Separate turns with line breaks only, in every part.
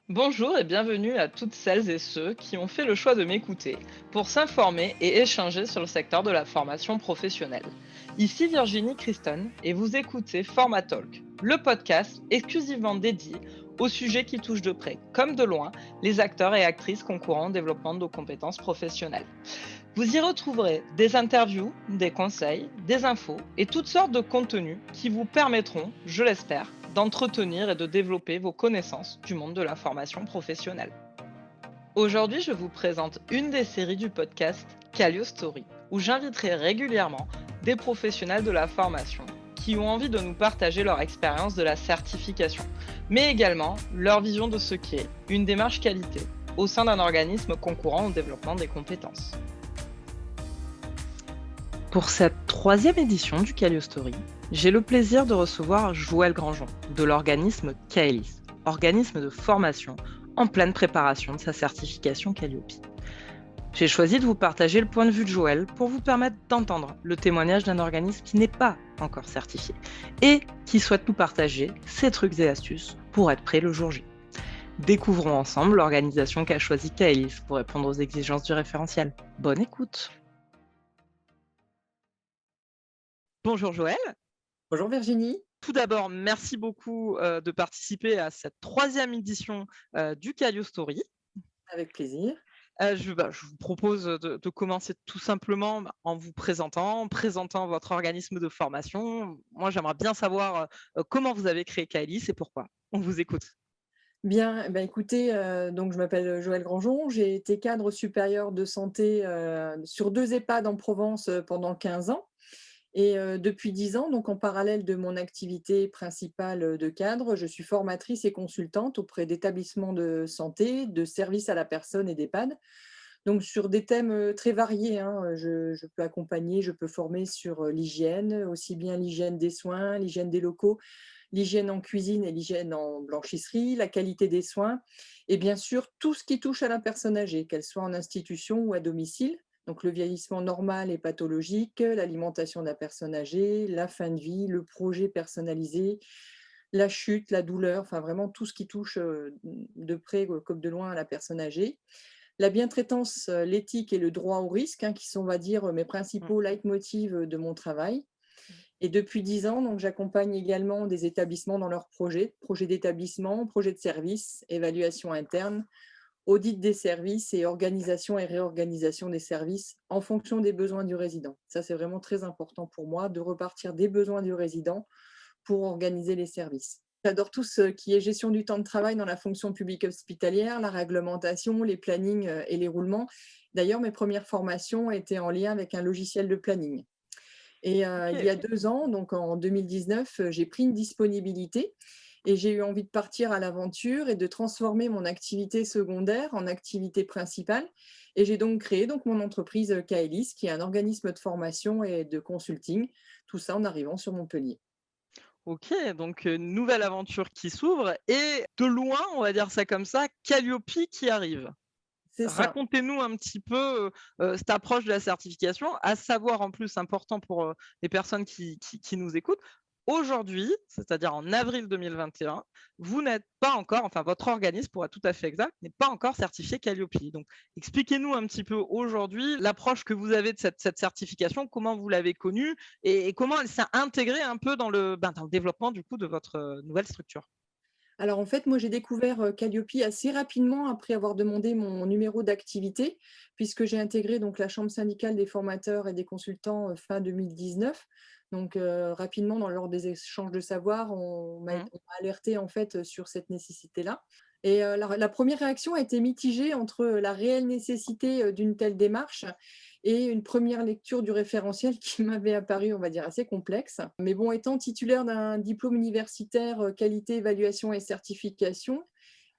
Bonjour et bienvenue à toutes celles et ceux qui ont fait le choix de m'écouter pour s'informer et échanger sur le secteur de la formation professionnelle. Ici Virginie Christon et vous écoutez Formatalk, le podcast exclusivement dédié aux sujets qui touchent de près comme de loin les acteurs et actrices concourant au développement de nos compétences professionnelles. Vous y retrouverez des interviews, des conseils, des infos et toutes sortes de contenus qui vous permettront, je l'espère, d'entretenir et de développer vos connaissances du monde de la formation professionnelle. Aujourd'hui, je vous présente une des séries du podcast Callio Story, où j'inviterai régulièrement des professionnels de la formation qui ont envie de nous partager leur expérience de la certification, mais également leur vision de ce qu'est une démarche qualité au sein d'un organisme concourant au développement des compétences. Pour cette troisième édition du Callio Story, j'ai le plaisir de recevoir Joël Grandjean de l'organisme CAELIS, organisme de formation en pleine préparation de sa certification Calliope. J'ai choisi de vous partager le point de vue de Joël pour vous permettre d'entendre le témoignage d'un organisme qui n'est pas encore certifié et qui souhaite nous partager ses trucs et astuces pour être prêt le jour J. Découvrons ensemble l'organisation qu'a choisi CAELIS pour répondre aux exigences du référentiel. Bonne écoute! Bonjour Joël.
Bonjour Virginie.
Tout d'abord, merci beaucoup de participer à cette troisième édition du Callio Story.
Avec plaisir.
Je vous propose de commencer tout simplement en vous présentant votre organisme de formation. Moi, j'aimerais bien savoir comment vous avez créé Kaelis et pourquoi. On vous écoute.
Bien, eh ben, écoutez, donc je m'appelle Joël Grandjean. J'ai été cadre supérieur de santé, sur 2 EHPAD en Provence, pendant 15 ans et depuis 10 ans, donc en parallèle de mon activité principale, de cadre, je suis formatrice et consultante auprès d'établissements de santé, de services à la personne et d'EHPAD. Donc sur des thèmes, très variés, hein, je peux accompagner, je peux former sur, l'hygiène, aussi bien l'hygiène des soins, l'hygiène des locaux, l'hygiène en cuisine et l'hygiène en blanchisserie, la qualité des soins et bien sûr tout ce qui touche à la personne âgée, qu'elle soit en institution ou à domicile. Donc le vieillissement normal et pathologique, l'alimentation de la personne âgée, la fin de vie, le projet personnalisé, la chute, la douleur, enfin vraiment tout ce qui touche, de près, comme de loin à la personne âgée. La bientraitance, l'éthique et le droit au risque, hein, qui sont, on va dire, mes
Mm.
principaux leitmotivs, de mon travail. Et depuis 10 ans, donc j'accompagne également des établissements dans leurs projets d'établissement, projets de service, évaluation interne, audit des services et organisation et réorganisation des services en fonction des besoins du résident. Ça, c'est vraiment très important pour moi de repartir des besoins du résident pour organiser les services. J'adore tout ce qui est gestion du temps de travail dans la fonction publique hospitalière, la réglementation, les plannings et les roulements. D'ailleurs, mes premières formations étaient en lien avec un logiciel de planning. Et il y a
Ok.
2 ans, donc en 2019, j'ai pris une disponibilité et j'ai eu envie de partir à l'aventure et de transformer mon activité secondaire en activité principale et j'ai donc créé donc mon entreprise, Kaelis, qui est un organisme de formation et de consulting, tout ça en arrivant sur Montpellier.
Ok, donc nouvelle aventure qui s'ouvre et de loin, on va dire ça comme ça, Calliope qui arrive.
C'est ça.
Racontez-nous un petit peu cette approche de la certification, à savoir en plus important pour les personnes qui nous écoutent. Aujourd'hui, c'est-à-dire en avril 2021, vous n'êtes pas encore, enfin votre organisme, pour être tout à fait exact, n'est pas encore certifié Calliope. Donc expliquez-nous un petit peu aujourd'hui l'approche que vous avez de cette certification, comment vous l'avez connue et comment elle s'est intégrée un peu dans le développement du coup de votre nouvelle structure.
Alors en fait, moi j'ai découvert, Calliope assez rapidement après avoir demandé mon numéro d'activité, puisque j'ai intégré donc la chambre syndicale des formateurs et des consultants, fin 2019. Donc rapidement dans l'ordre des échanges de savoir,
Mmh.
on m'a alertée en fait, sur cette nécessité-là et la 1re réaction a été mitigée entre, la réelle nécessité, d'une telle démarche et une première lecture du référentiel qui m'avait apparu, on va dire, assez complexe. Mais bon, étant titulaire d'un diplôme universitaire, qualité, évaluation et certification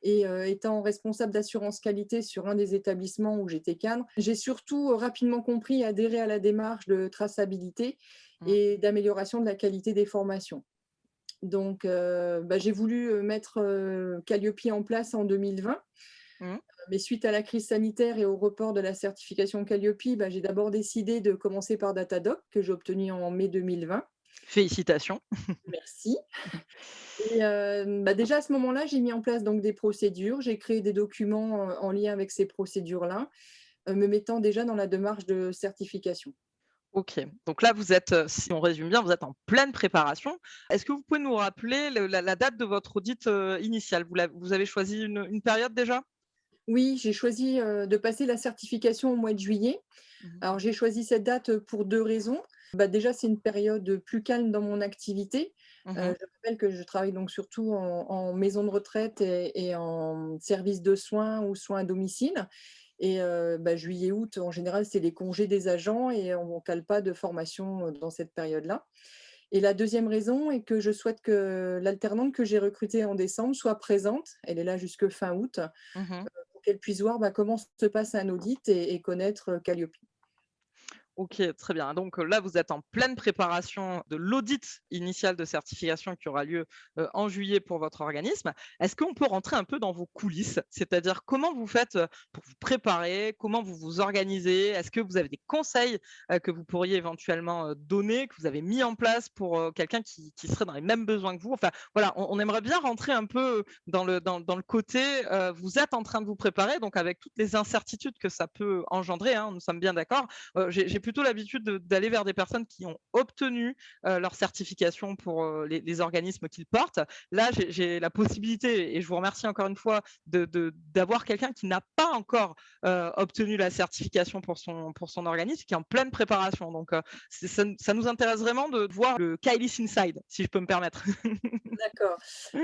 et étant responsable d'assurance qualité sur un des établissements où j'étais cadre, j'ai surtout, rapidement compris et adhéré à la démarche de traçabilité
Mmh.
et d'amélioration de la qualité des formations. Donc j'ai voulu, mettre, Calliope en place en 2020.
Mmh.
Mais suite à la crise sanitaire et au report de la certification Calliope, j'ai d'abord décidé de commencer par Datadoc, que j'ai obtenu en mai 2020.
Félicitations.
Merci. Et déjà à ce moment-là, j'ai mis en place donc des procédures. J'ai créé des documents, en lien avec ces procédures-là, me mettant déjà dans la démarche de certification.
OK, donc là, vous êtes, si on résume bien, vous êtes en pleine préparation. Est-ce que vous pouvez nous rappeler la date de votre audit, initial? Vous avez choisi une période déjà?
Oui, j'ai choisi, de passer la certification au mois de juillet.
Mmh.
Alors j'ai choisi cette date, pour 2 raisons. Déjà, c'est une période, plus calme dans mon activité.
Mmh.
Je rappelle que je travaille donc surtout en maison de retraite et en service de soins ou soins à domicile et juillet, août, en général, c'est les congés des agents et on ne cale pas de formation, dans cette période-là. Et la deuxième raison est que je souhaite que l'alternante que j'ai recrutée en décembre soit présente. Elle est là jusque fin août,
Mmh.
pour qu'elle puisse voir, comment se passe un audit et connaître, Calliope.
OK, très bien. Donc, là, vous êtes en pleine préparation de l'audit initial de certification qui aura lieu, en juillet pour votre organisme. Est-ce qu'on peut rentrer un peu dans vos coulisses? C'est-à-dire comment vous faites, pour vous préparer? Comment vous vous organisez? Est-ce que vous avez des conseils, que vous pourriez éventuellement, donner, que vous avez mis en place pour, quelqu'un qui serait dans les mêmes besoins que vous? Enfin, voilà, on aimerait bien rentrer un peu dans le côté, vous êtes en train de vous préparer, donc avec toutes les incertitudes que ça peut engendrer, hein, nous sommes bien d'accord. J'ai plutôt l'habitude d'aller vers des personnes qui ont obtenu leur certification pour les organismes qu'ils portent. Là, j'ai la possibilité, et je vous remercie encore une fois, d'avoir quelqu'un qui n'a pas encore obtenu la certification pour son organisme, qui est en pleine préparation. Donc, ça nous intéresse vraiment de voir le Kailis Inside, si je peux me permettre.
D'accord.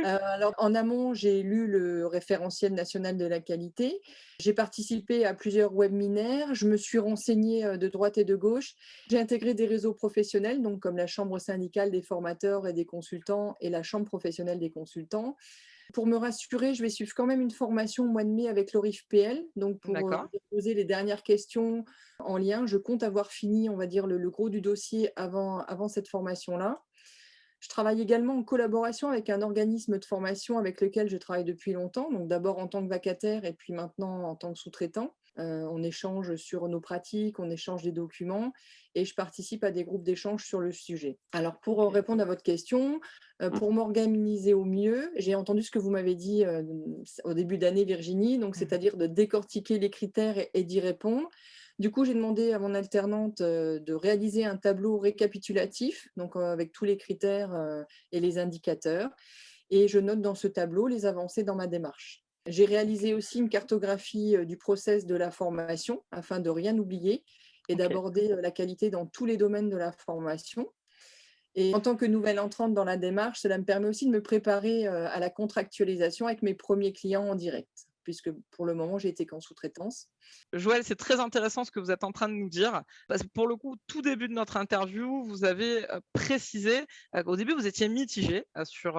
Alors en amont, j'ai lu le référentiel national de la qualité. J'ai participé à plusieurs webinaires. Je me suis renseignée, de droite et de gauche. J'ai intégré des réseaux professionnels, donc comme la chambre syndicale des formateurs et des consultants et la chambre professionnelle des consultants. Pour me rassurer, je vais suivre quand même une formation au mois de mai avec l'ORIF-PL, donc pour,
D'accord.
poser les dernières questions en lien. Je compte avoir fini, on va dire, le gros du dossier avant cette formation-là. Je travaille également en collaboration avec un organisme de formation avec lequel je travaille depuis longtemps, donc d'abord en tant que vacataire et puis maintenant en tant que sous-traitant. On échange sur nos pratiques, on échange des documents et je participe à des groupes d'échange sur le sujet. Alors pour
OK.
répondre à votre question, pour m'organiser au mieux, j'ai entendu ce que vous m'avez dit au début d'année, Virginie, donc
Mmh.
c'est-à-dire de décortiquer les critères et d'y répondre. Du coup, j'ai demandé à mon alternante, de réaliser un tableau récapitulatif, donc avec tous les critères, et les indicateurs et je note dans ce tableau les avancées dans ma démarche. J'ai réalisé aussi une cartographie, du process de la formation afin de rien oublier et
OK.
d'aborder, la qualité dans tous les domaines de la formation et en tant que nouvelle entrante dans la démarche, cela me permet aussi de me préparer, à la contractualisation avec mes premiers clients en direct, puisque pour le moment, j'ai été qu'en sous-traitance.
Joël, c'est très intéressant ce que vous êtes en train de nous dire, parce que pour le coup, tout début de notre interview, vous avez précisé qu'au début, vous étiez mitigé sur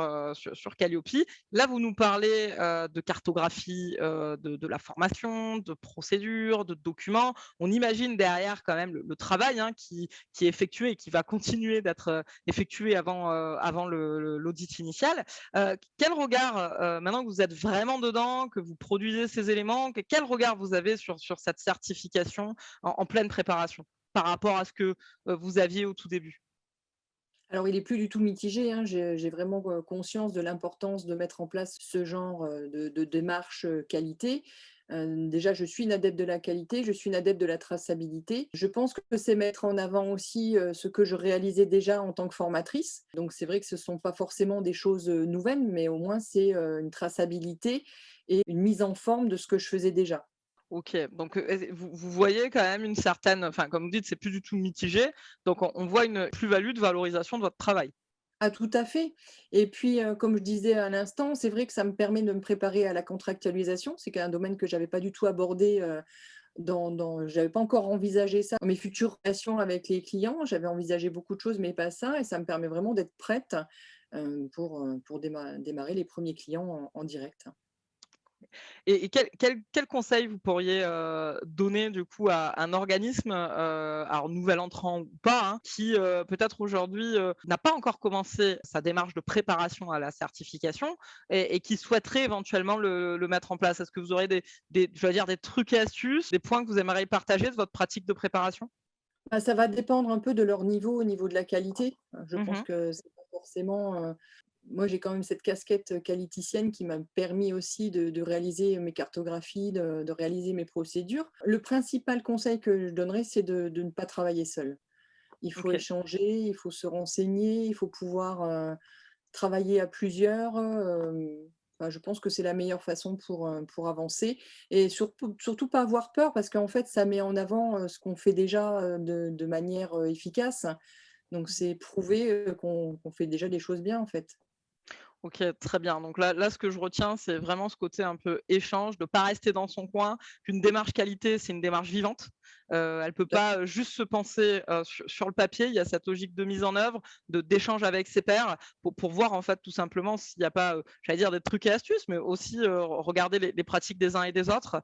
Calliope. Là, vous nous parlez de cartographie de la formation, de procédures, de documents. On imagine derrière quand même le travail, hein, qui est effectué et qui va continuer d'être effectué avant l'audit initial. Quel regard, maintenant que vous êtes vraiment dedans, que vous produisez ces éléments, quel regard vous avez sur cette certification en pleine préparation par rapport à ce que vous aviez au tout début?
Alors, il est plus du tout mitigé, hein. J'ai vraiment, conscience de l'importance de mettre en place ce genre, de démarche, qualité. Déjà, je suis une adepte de la qualité, je suis une adepte de la traçabilité. Je pense que c'est mettre en avant aussi, ce que je réalisais déjà en tant que formatrice. Donc c'est vrai que ce ne sont pas forcément des choses, nouvelles, mais au moins c'est, une traçabilité et une mise en forme de ce que je faisais déjà.
OK, donc vous voyez quand même une certaine, enfin, comme vous dites, c'est plus du tout mitigé, donc on voit une plus-value de valorisation de votre travail.
Ah tout à fait et puis, comme je disais à l'instant, c'est vrai que ça me permet de me préparer à la contractualisation. C'est un domaine que j'avais pas du tout abordé, j'avais pas encore envisagé ça dans mes futures relations avec les clients. J'avais envisagé beaucoup de choses, mais pas ça et ça me permet vraiment d'être prête, pour démarrer les premiers clients en direct.
Et quel conseil vous pourriez, donner du coup à un organisme, alors nouvel entrant ou pas, hein, qui, peut-être aujourd'hui, n'a pas encore commencé sa démarche de préparation à la certification et qui souhaiterait éventuellement le mettre en place? Est-ce que vous aurez je vais dire des trucs et astuces, des points que vous aimeriez partager de votre pratique de préparation?
Bah, ça va dépendre un peu de leur niveau, au niveau de la qualité. Je pense
Mmh.
que c'est pas forcément, moi j'ai quand même cette casquette, qualiticienne qui m'a permis aussi de réaliser mes cartographies, de réaliser mes procédures. Le principal conseil que je donnerais, c'est de ne pas travailler seul. Il faut
OK.
échanger, il faut se renseigner, il faut pouvoir, travailler à plusieurs, enfin, je pense que c'est la meilleure façon pour avancer et surtout pas avoir peur parce qu'en fait, ça met en avant, ce qu'on fait déjà, de manière, efficace. Donc c'est prouver, qu'on fait déjà des choses bien, en fait.
OK, très bien. Donc là, ce que je retiens, c'est vraiment ce côté un peu échange, de pas rester dans son coin, qu'une démarche qualité, c'est une démarche vivante. Elle peut
Tout à
pas, juste se penser, sur le papier. Il y a cette logique de mise en œuvre, d'échange avec ses pairs pour voir, en fait, tout simplement s'il y a pas, j'allais dire des trucs et astuces, mais aussi, regarder les pratiques des uns et des autres,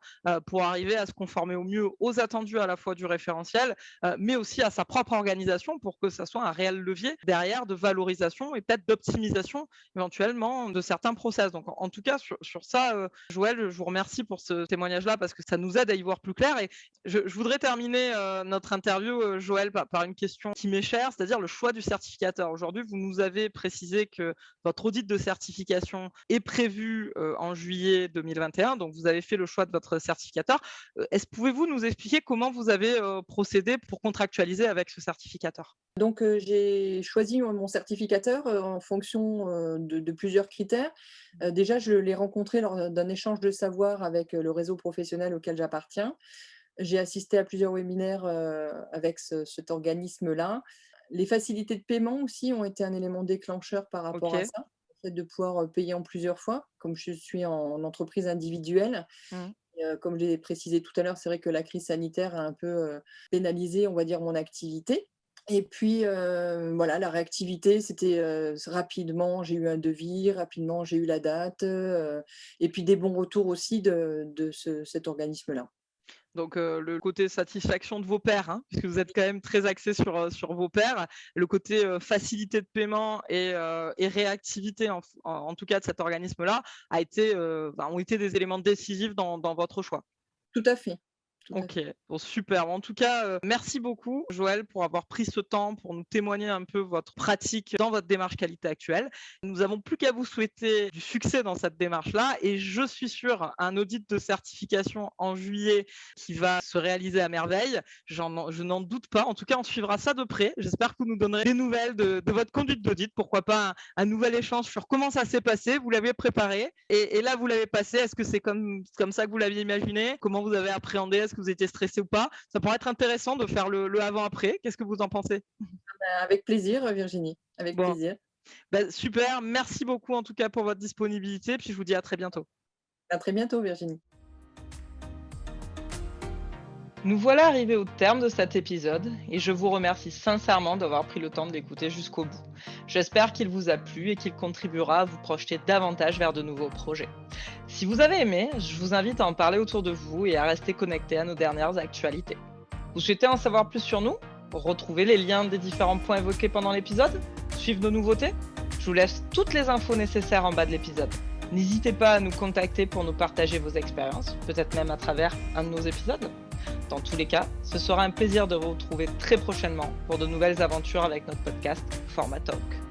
pour arriver à se conformer au mieux aux attendus à la fois du référentiel, mais aussi à sa propre organisation pour que ça soit un réel levier derrière de valorisation et peut-être d'optimisation éventuellement de certains process. Donc en tout cas, sur ça, Joël, je vous remercie pour ce témoignage-là parce que ça nous aide à y voir plus clair. Et je voudrais terminer notre interview, Joël, par une question qui m'est chère, c'est-à-dire le choix du certificateur. Aujourd'hui, vous nous avez précisé que votre audit de certification est prévu en juillet 2021, donc vous avez fait le choix de votre certificateur. Pouvez-vous nous expliquer comment vous avez procédé pour contractualiser avec ce certificateur?
donc j'ai choisi mon certificateur, en fonction, de plusieurs critères. Déjà, je l'ai rencontré lors d'un échange de savoir avec, le réseau professionnel auquel j'appartiens. J'ai assisté à plusieurs webinaires, avec cet organisme-là. Les facilités de paiement aussi ont été un élément déclencheur par rapport à
OK.
ça. Le fait de pouvoir, payer en plusieurs fois, comme je suis en entreprise individuelle
Mmh.
et comme je l'ai précisé tout à l'heure, c'est vrai que la crise sanitaire a un peu, pénalisé, on va dire, mon activité et puis, voilà, la réactivité, c'était, rapidement, j'ai eu un devis, rapidement, j'ai eu la date, et puis des bons retours aussi de cet organisme-là.
Donc, le côté satisfaction de vos pairs, hein, puisque vous êtes quand même très axé sur vos pairs. Le côté, facilité de paiement et réactivité en tout cas de cet organisme-là ont été des éléments décisifs dans votre choix.
Tout à fait, tout à
OK,
fait.
bon super. En tout cas, merci beaucoup Joël pour avoir pris ce temps pour nous témoigner un peu votre pratique dans votre démarche qualité actuelle. Nous avons plus qu'à vous souhaiter du succès dans cette démarche-là et je suis sûre un audit de certification en juillet qui va se réaliser à merveille. Je n'en doute pas. En tout cas, on suivra ça de près. J'espère que vous nous donnerez des nouvelles de votre conduite d'audit. Pourquoi pas un nouvel échange sur comment ça s'est passé. Vous l'avez préparé et là, vous l'avez passé. Est-ce que c'est comme ça que vous l'aviez imaginé? Comment vous avez appréhendé? Est-ce que vous étiez stressé ou pas? Ça pourrait être intéressant de faire le avant-après. Qu'est-ce que vous en pensez?
Avec plaisir, Virginie, avec
Bon,
plaisir.
bah, super. Merci beaucoup en tout cas pour votre disponibilité. Puis je vous dis à très bientôt.
À très bientôt, Virginie.
Nous voilà arrivés au terme de cet épisode et je vous remercie sincèrement d'avoir pris le temps de l'écouter jusqu'au bout. J'espère qu'il vous a plu et qu'il contribuera à vous projeter davantage vers de nouveaux projets. Si vous avez aimé, je vous invite à en parler autour de vous et à rester connecté à nos dernières actualités. Vous souhaitez en savoir plus sur nous? Retrouver les liens des différents points évoqués pendant l'épisode? Suivre nos nouveautés? Je vous laisse toutes les infos nécessaires en bas de l'épisode. N'hésitez pas à nous contacter pour nous partager vos expériences, peut-être même à travers un de nos épisodes. Dans tous les cas, ce sera un plaisir de vous retrouver très prochainement pour de nouvelles aventures avec notre podcast Format Talk.